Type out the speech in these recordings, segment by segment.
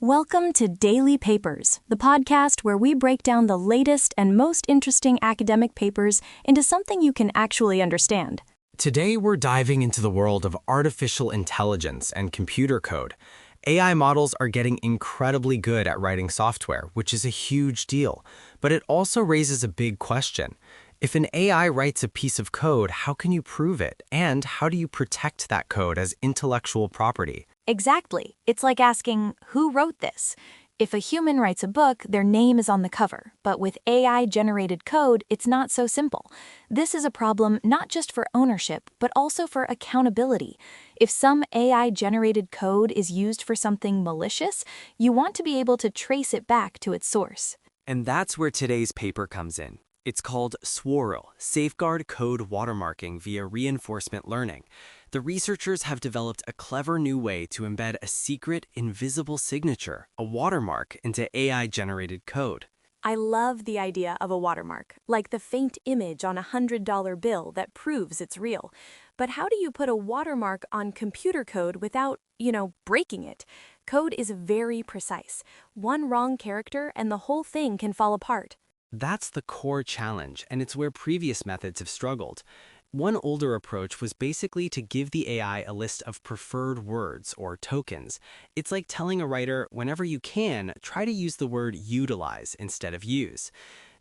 Welcome to Daily Papers, the podcast where we break down the latest and most interesting academic papers into something you can actually understand. Today, we're diving into the world of artificial intelligence and computer code. AI models are getting incredibly good at writing software, which is a huge deal. But it also raises a big question. If an AI writes a piece of code, how can you prove it? And how do you protect that code as intellectual property? Exactly. It's like asking, who wrote this? If a human writes a book, their name is on the cover. But with AI-generated code, it's not so simple. This is a problem not just for ownership, but also for accountability. If some AI-generated code is used for something malicious, you want to be able to trace it back to its source. And that's where today's paper comes in. It's called SWaRL, Safeguard Code Watermarking via Reinforcement Learning. The researchers have developed a clever new way to embed a secret, invisible signature, a watermark, into AI-generated code. I love the idea of a watermark, like the faint image on a $100 bill that proves it's real. But how do you put a watermark on computer code without, breaking it? Code is very precise. One wrong character and the whole thing can fall apart. That's the core challenge, and it's where previous methods have struggled. One older approach was basically to give the AI a list of preferred words or tokens. It's like telling a writer, whenever you can, try to use the word utilize instead of use.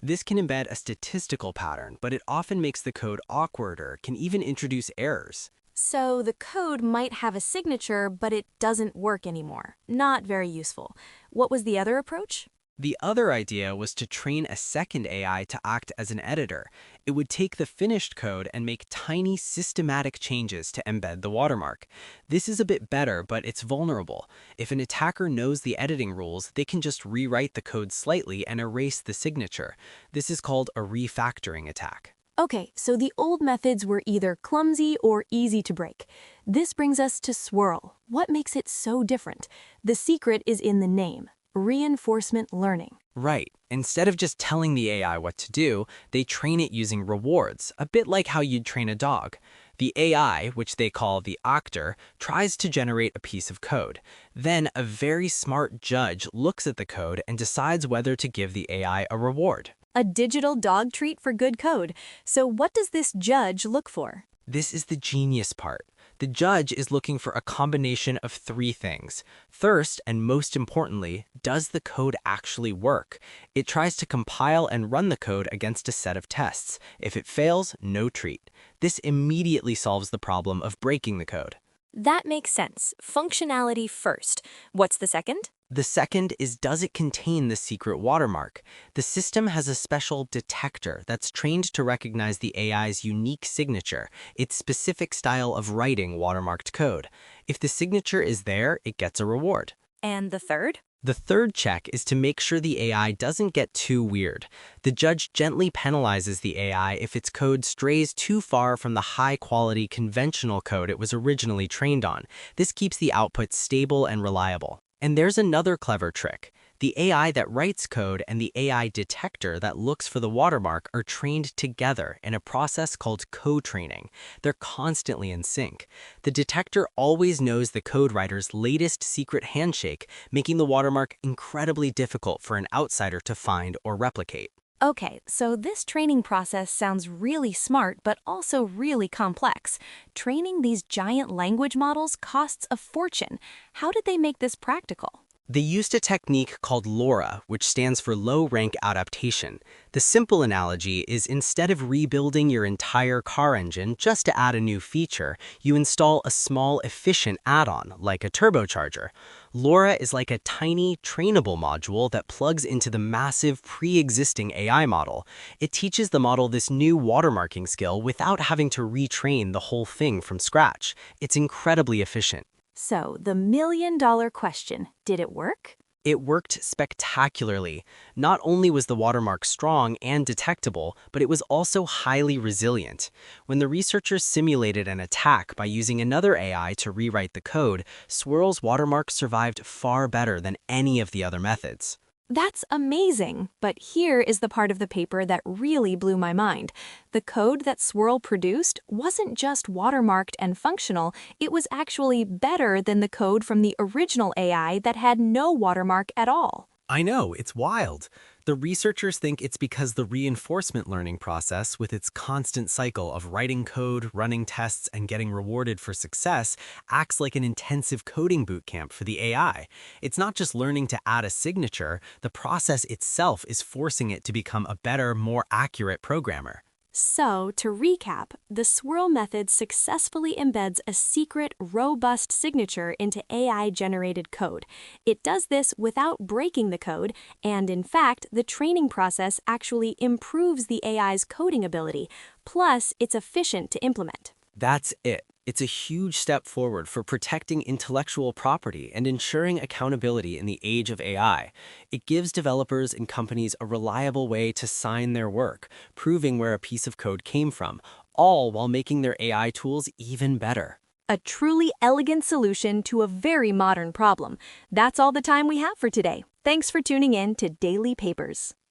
This can embed a statistical pattern, but it often makes the code awkward or can even introduce errors. So the code might have a signature, but it doesn't work anymore. Not very useful. What was the other approach? The other idea was to train a second AI to act as an editor. It would take the finished code and make tiny systematic changes to embed the watermark. This is a bit better, but it's vulnerable. If an attacker knows the editing rules, they can just rewrite the code slightly and erase the signature. This is called a refactoring attack. Okay, so the old methods were either clumsy or easy to break. This brings us to SWaRL. What makes it so different? The secret is in the name. Reinforcement learning. Right. Instead of just telling the AI what to do, they train it using rewards, a bit like how you'd train a dog. The AI, which they call the actor, tries to generate a piece of code. Then a very smart judge looks at the code and decides whether to give the AI a reward. A digital dog treat for good code. So what does this judge look for? This is the genius part. The judge is looking for a combination of three things. First, and most importantly, does the code actually work? It tries to compile and run the code against a set of tests. If it fails, no treat. This immediately solves the problem of breaking the code. That makes sense. Functionality first. What's the second? The second is, does it contain the secret watermark? The system has a special detector that's trained to recognize the AI's unique signature, its specific style of writing watermarked code. If the signature is there, it gets a reward. And the third? The third check is to make sure the AI doesn't get too weird. The judge gently penalizes the AI if its code strays too far from the high-quality conventional code it was originally trained on. This keeps the output stable and reliable. And there's another clever trick. The AI that writes code and the AI detector that looks for the watermark are trained together in a process called co-training. They're constantly in sync. The detector always knows the code writer's latest secret handshake, making the watermark incredibly difficult for an outsider to find or replicate. Okay, so this training process sounds really smart, but also really complex. Training these giant language models costs a fortune. How did they make this practical? They used a technique called LoRa, which stands for low-rank adaptation. The simple analogy is, instead of rebuilding your entire car engine just to add a new feature, you install a small, efficient add-on, like a turbocharger. LoRa is like a tiny, trainable module that plugs into the massive, pre-existing AI model. It teaches the model this new watermarking skill without having to retrain the whole thing from scratch. It's incredibly efficient. So, the million-dollar question, did it work? It worked spectacularly. Not only was the watermark strong and detectable, but it was also highly resilient. When the researchers simulated an attack by using another AI to rewrite the code, SWaRL's watermark survived far better than any of the other methods. That's amazing, but here is the part of the paper that really blew my mind. The code that SWaRL produced wasn't just watermarked and functional, it was actually better than the code from the original AI that had no watermark at all. I know, it's wild. The researchers think it's because the reinforcement learning process, with its constant cycle of writing code, running tests, and getting rewarded for success, acts like an intensive coding bootcamp for the AI. It's not just learning to add a signature, the process itself is forcing it to become a better, more accurate programmer. So, to recap, the SWaRL method successfully embeds a secret, robust signature into AI-generated code. It does this without breaking the code, and in fact, the training process actually improves the AI's coding ability. Plus, it's efficient to implement. That's it. It's a huge step forward for protecting intellectual property and ensuring accountability in the age of AI. It gives developers and companies a reliable way to sign their work, proving where a piece of code came from, all while making their AI tools even better. A truly elegant solution to a very modern problem. That's all the time we have for today. Thanks for tuning in to Daily Papers.